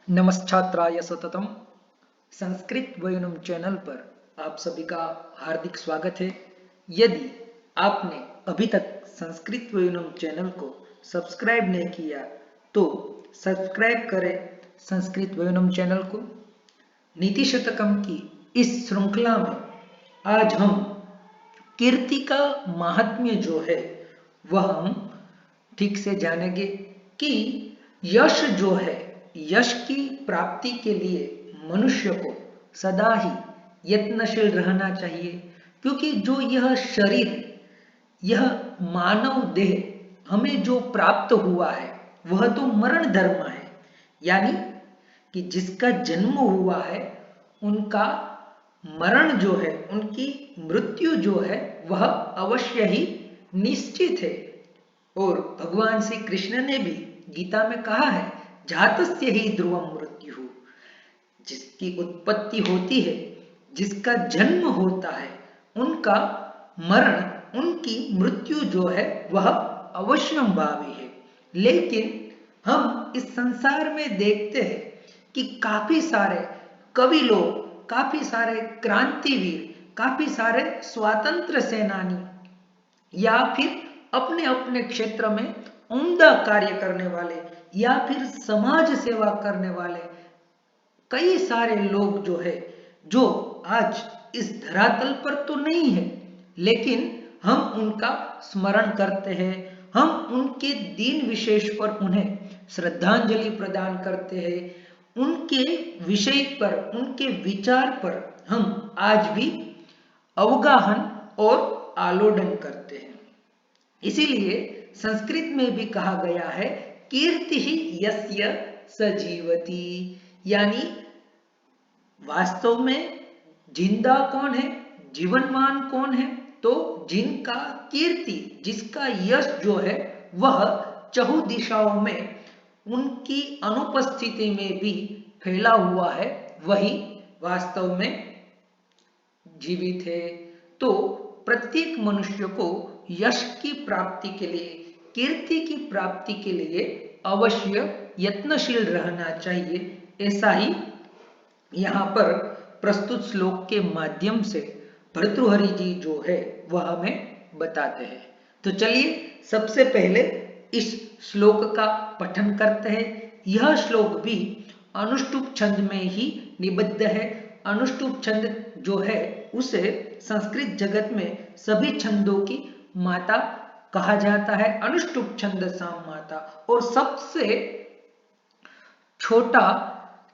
नमस्छात्राय सततम Sanskrit वयनम channel पर आप सभी का हार्दिक स्वागत है। यदि आपने अभी तक संस्कृत वयनम चैनल को सब्सक्राइब नहीं किया तो सब्सक्राइब करें संस्कृत वयनम चैनल को। नीति शतकम की इस श्रृंखला में आज हम कीर्ति का महात्म्य जो है वह हम ठीक से जानेंगे कि यश जो है, यश की प्राप्ति के लिए मनुष्य को सदा ही यत्नशील रहना चाहिए, क्योंकि जो यह शरीर, यह मानव देह हमें जो प्राप्त हुआ है वह तो मरण धर्म है। यानी कि जिसका जन्म हुआ है उनका मरण जो है, उनकी मृत्यु जो है वह अवश्य ही निश्चित है। और भगवान श्री कृष्ण ने भी गीता में कहा है, जातस्य ही ध्रुवम मृत्यु। जिसकी उत्पत्ति होती है, जिसका जन्म होता है, उनका मरण, उनकी मृत्यु जो है वह अवश्यंभावी है। लेकिन हम इस संसार में देखते हैं कि काफी सारे कवि लोग, काफी सारे क्रांतिवीर, काफी सारे स्वातंत्र सेनानी या फिर अपने अपने क्षेत्र में उम्दा कार्य करने वाले या फिर समाज सेवा करने वाले कई सारे लोग जो है, जो आज इस धरातल पर तो नहीं है, लेकिन हम उनका स्मरण करते हैं, हम उनके दिन विशेष पर उन्हें श्रद्धांजलि प्रदान करते हैं, उनके विषय पर, उनके विचार पर हम आज भी अवगाहन और आलोडन करते हैं। इसीलिए संस्कृत में भी कहा गया है, कीर्ति ही यस्य सजीवति। यानी वास्तव में जिंदा कौन है, जीवनमान कौन है? तो जिनका कीर्ति, जिसका यश जो है वह चहु दिशाओं में उनकी अनुपस्थिति में भी फैला हुआ है, वही वास्तव में जीवित है। तो प्रत्येक मनुष्य को यश की प्राप्ति के लिए, कीर्ति की प्राप्ति के लिए अवश्य यत्नशील रहना चाहिए। ऐसा ही यहाँ पर प्रस्तुत श्लोक के माध्यम से भर्तृहरि जी जो है वह हमें बताते हैं। तो चलिए सबसे पहले इस श्लोक का पठन करते हैं। यह श्लोक भी अनुष्टुप छंद में ही निबद्ध है। अनुष्टुप छंद जो है उसे संस्कृत जगत में सभी छंदों की माता कहा जाता है, अनुष्टुप छंद साम माता, और सबसे छोटा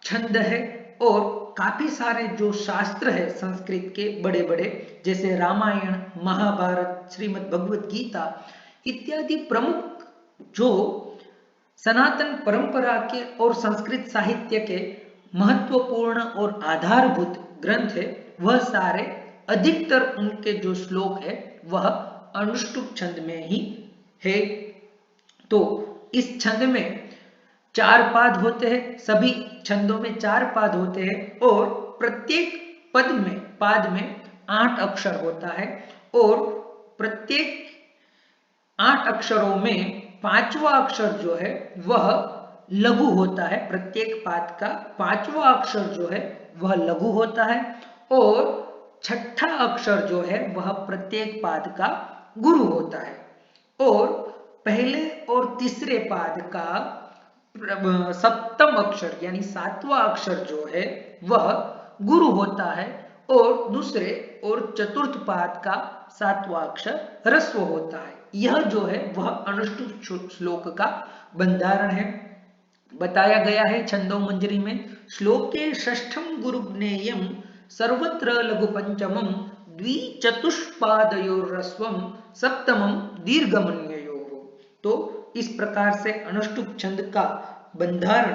छंद है। और काफी सारे जो शास्त्र है संस्कृत के बड़े बड़े, जैसे रामायण, महाभारत, श्रीमद् भगवत गीता इत्यादि प्रमुख जो सनातन परंपरा के और संस्कृत साहित्य के महत्वपूर्ण और आधारभूत ग्रंथ है, वह सारे अधिकतर उनके जो श्लोक है वह अनुष्टुप छंद में ही है। तो इस छंद में 4 पाद होते हैं, सभी छंदों में 4 पाद होते हैं, और प्रत्येक पाद में 8 अक्षर होता है, और प्रत्येक 8 अक्षरों में 5वां अक्षर जो है वह लघु होता है। प्रत्येक पाद का 5वां अक्षर जो है वह लघु होता है, और 6ठा अक्षर जो है वह प्रत्येक पाद का गुरु होता है। और पहले और तीसरे पाद का सप्तम अक्षर यानी 7वां अक्षर जो है वह गुरु होता है, और दूसरे और चतुर्थ पाद का 7वां अक्षर ह्रस्व होता है। यह जो है वह अनुष्टुप श्लोक का बंधारण है। बताया गया है छंदो मंजरी में, श्लोके षष्ठम गुरु ज्ञेयम सर्वत्र लघु पंचमम द्विचतुष्पादयोर्ह्रस्वम सप्तमम दीर्घमन्ययोः। तो इस प्रकार से अनुष्टुप छंद का बंधारण,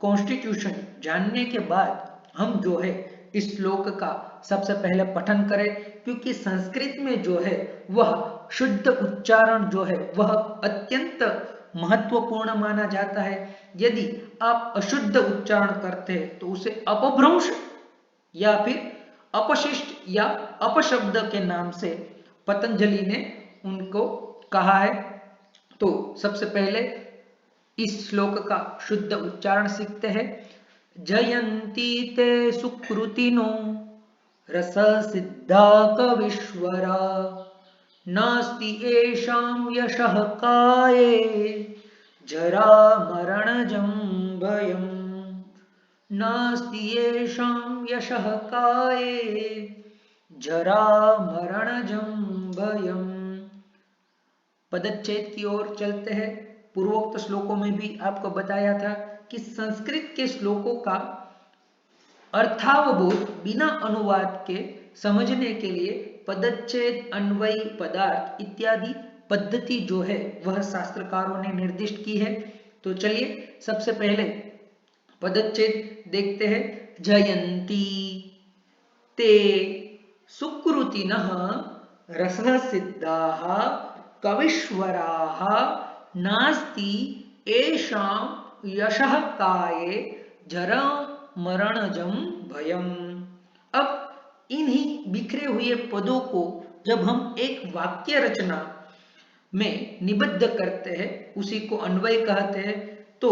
कॉन्स्टिट्यूशन जानने के बाद हम जो है इस श्लोक का सबसे पहले पठन करें, क्योंकि संस्कृत में जो है वह शुद्ध उच्चारण जो है वह अत्यंत महत्वपूर्ण माना जाता है। यदि आप अशुद्ध उच्चारण करते हैं तो उसे अपभ्रंश या फिर अपशिष्ट या अपशब्द के नाम से पतंजलि ने उनको कहा है। तो सबसे पहले इस श्लोक का शुद्ध उच्चारण सीखते हैं। जयन्ति ते सुकृतिनो रससिद्धा कवीश्वरा नास्ति येषां यशः काये जरामरणजं भयम् नास्ति येषां यशः काये जरामरणजं भयम्। पदच्छेद की ओर चलते हैं। पूर्वोक्त श्लोकों में भी आपको बताया था कि संस्कृत के श्लोकों का अर्थावबोध बिना अनुवाद के समझने के लिए पदच्छेद, अन्वयी, पदार्थ इत्यादि पद्धति जो है वह शास्त्रकारों ने निर्दिष्ट की है। तो चलिए सबसे पहले पदच्छेद देखते हैं। जयंती ते सुकृतिनः रससिद्धाः कवीश्वराः नास्ति येषां यशः काये जरामरणजं भयम्। अब इन्हीं बिखरे हुए पदों को जब हम एक वाक्य रचना में निबद्ध करते हैं, उसी को अन्वय कहते हैं। तो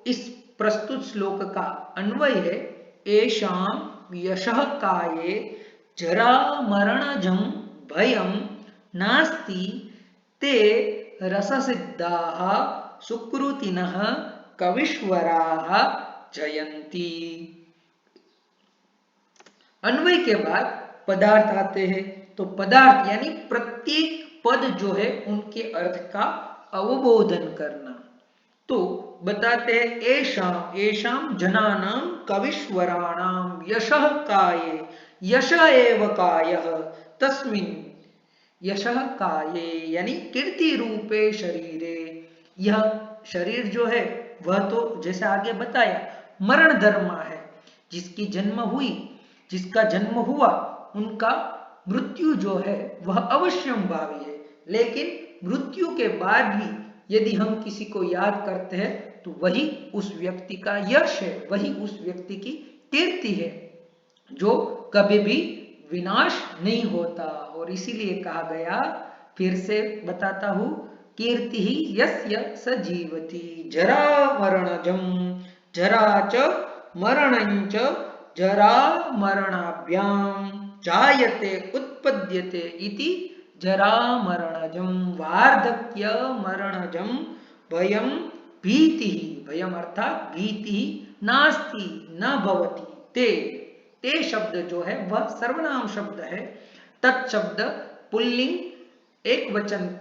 इस प्रस्तुत श्लोक का अन्वय है येषां यशः काये जरामरणजं भयं नास्ति ते रससिद्धाः सुकृतिनः कवीश्वराः जयन्ति। अन्वय के बाद पदार्थ आते हैं। तो पदार्थ यानी प्रत्येक पद जो है उनके अर्थ का अवबोधन करना। तो बताते हैं येषां, येषां जनानां कवीश्वराणां यशः काये, यश एव कायः तस्मिन्, यशः काये यानी कीर्ति रूपे शरीरे। यह शरीर जो है वह तो जैसे आगे बताया मरण धर्मा है। जिसकी जन्म हुई, जिसका जन्म हुआ, उनका मृत्यु जो है वह अवश्यंभावी है। लेकिन मृत्यु के बाद भी यदि हम किसी को याद करते हैं तो वही उस व्यक्ति का यश है, वही उस व्यक्ति की कीर्ति है जो कभी भी विनाश नहीं होता। और इसीलिए कहा गया, फिर से बताता हूं, कीर्ति ही यस्य स जीवति जरा मरणजं, जरा च मरणं च जरा मरणाभ्यां जायते उत्पद्यते इति जरा मरणजं वार्धक्य मरणजं भयं भीति, भयम अर्थात भीति नास्ति न भवति। ते शब्द जो है वह सर्वनाम शब्द है। तत्शब्द पुल्लिंग एक वचन,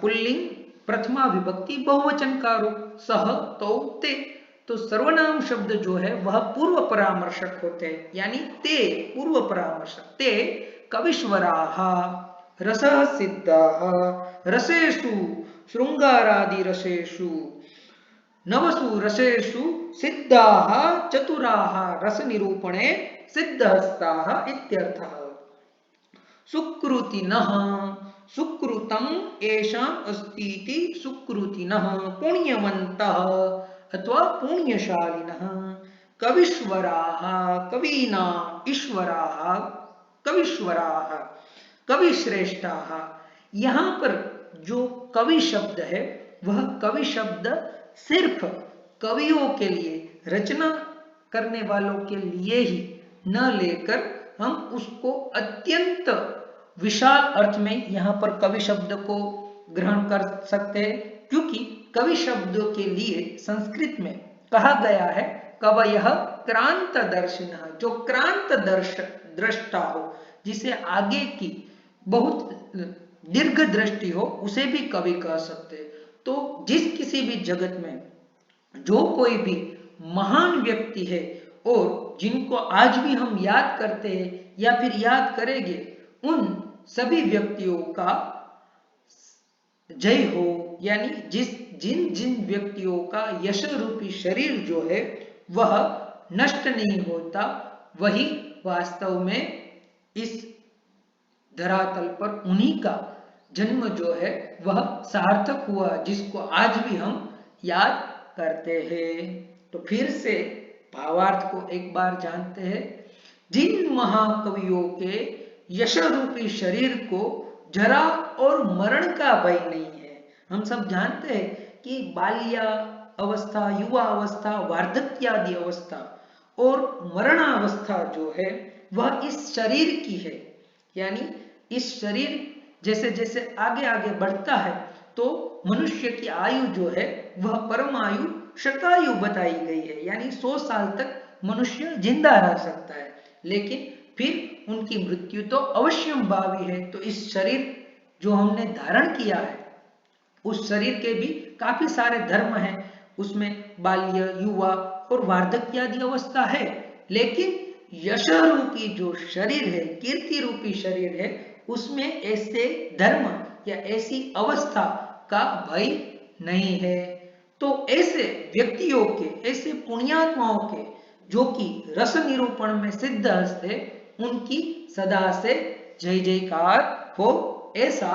पुल्लिंग प्रथमा विभक्ति बहुवचन का रूप, सह तो ते। तो सर्वनाम शब्द जो है वह पूर्व परामर्शक होते हैं, यानी ते पूर्व परामर्शक। ते कवीश्वराः रसः सिद्धाः रसेषु शृंगारादि रसेषु नवसु रसेषु सिद्धाः चतुराः रस निरूपणे सिद्धहस्ताः इत्यर्थः। सुकृतिनः, सुकृतं येषाम् अस्तीति सुकृतिनः, पुण्यवन्तः अथवा पुण्यशालिनः। कवीश्वराः, कवीनाम् ईश्वराः, कवीश्वराः कविश्रेष्ठाः। यहाँ पर जो कवि शब्द है वह कवि शब्द सिर्फ कवियों के लिए, रचना करने वालों के लिए ही न लेकर हम उसको अत्यंत विशाल अर्थ में यहाँ पर कवि शब्द को ग्रहण कर सकते हैं। क्योंकि कवि शब्द के लिए संस्कृत में कहा गया है कवयः क्रांतदर्शिनः, जो क्रांत दृष्टा हो, जिसे आगे की बहुत दीर्घ दृष्टि हो, उसे भी कवि कह सकते हैं। तो जिस किसी भी जगत में जो कोई भी महान व्यक्ति है और जिनको आज भी हम याद करते हैं या फिर याद करेंगे, उन सभी व्यक्तियों का जय हो। यानी जिन जिन व्यक्तियों का यश रूपी शरीर जो है वह नष्ट नहीं होता, वही वास्तव में इस धरातल पर उन्हीं का जन्म जो है वह सार्थक हुआ, जिसको आज भी हम याद करते हैं। तो फिर से भावार्थ को एक बार जानते हैं। जिन महाकवियों के यश रूपी शरीर को जरा और मरण का भय नहीं है। हम सब जानते हैं कि बाल्या अवस्था, युवा अवस्था, वार्धक्यादि अवस्था और मरणावस्था जो है वह इस शरीर की है। यानी इस शरीर जैसे जैसे आगे आगे बढ़ता है तो मनुष्य की आयु जो है वह परमायु शतायु बताई गई है, यानी 100 साल तक मनुष्य जिंदा रह सकता है। लेकिन फिर उनकी मृत्यु तो अवश्यंभावी है। तो इस शरीर जो हमने धारण किया है उस शरीर के भी काफी सारे धर्म हैं, उसमें बाल्य, युवा और वार्धक्य आदि अवस्था है। लेकिन यश रूपी जो शरीर है, कीर्ति रूपी शरीर है, उसमें ऐसे धर्म या ऐसी अवस्था का भय नहीं है। तो ऐसे व्यक्तियों के, ऐसे पुण्यात्माओं के जो कि रस निरूपण में सिद्ध हस्ते, उनकी सदा से जय जयकार हो, ऐसा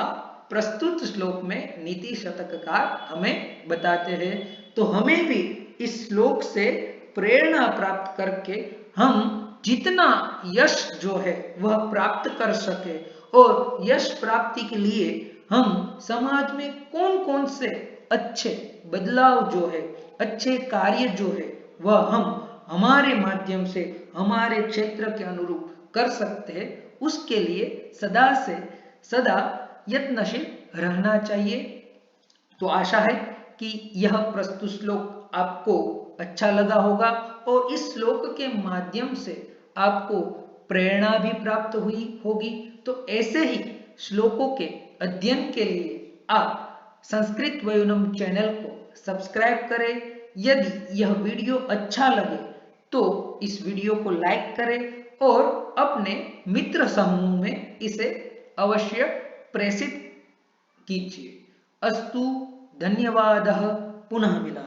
प्रस्तुत श्लोक में नीति शतककार हमें बताते हैं। तो हमें भी इस श्लोक से प्रेरणा प्राप्त करके हम जितना यश जो है वह प्राप्त कर सके, और यश प्राप्ति के लिए हम समाज में कौन कौन से अच्छे बदलाव जो है, अच्छे कार्य जो है वह हम हमारे माध्यम से हमारे क्षेत्र के अनुरूप कर सकते हैं, उसके लिए सदा से सदा यत्नशील रहना चाहिए। तो आशा है कि यह प्रस्तुत श्लोक आपको अच्छा लगा होगा और इस श्लोक के माध्यम से आपको प्रेरणा भी प्राप्त हुई होगी। तो ऐसे ही श्लोकों के अध्ययन के लिए आप संस्कृत वयूनम चैनल को सब्सक्राइब करें। यदि यह वीडियो अच्छा लगे तो इस वीडियो को लाइक करें और अपने मित्र समूह में इसे अवश्य प्रेषित कीजिए। अस्तु, धन्यवादः, पुनः मिलामः।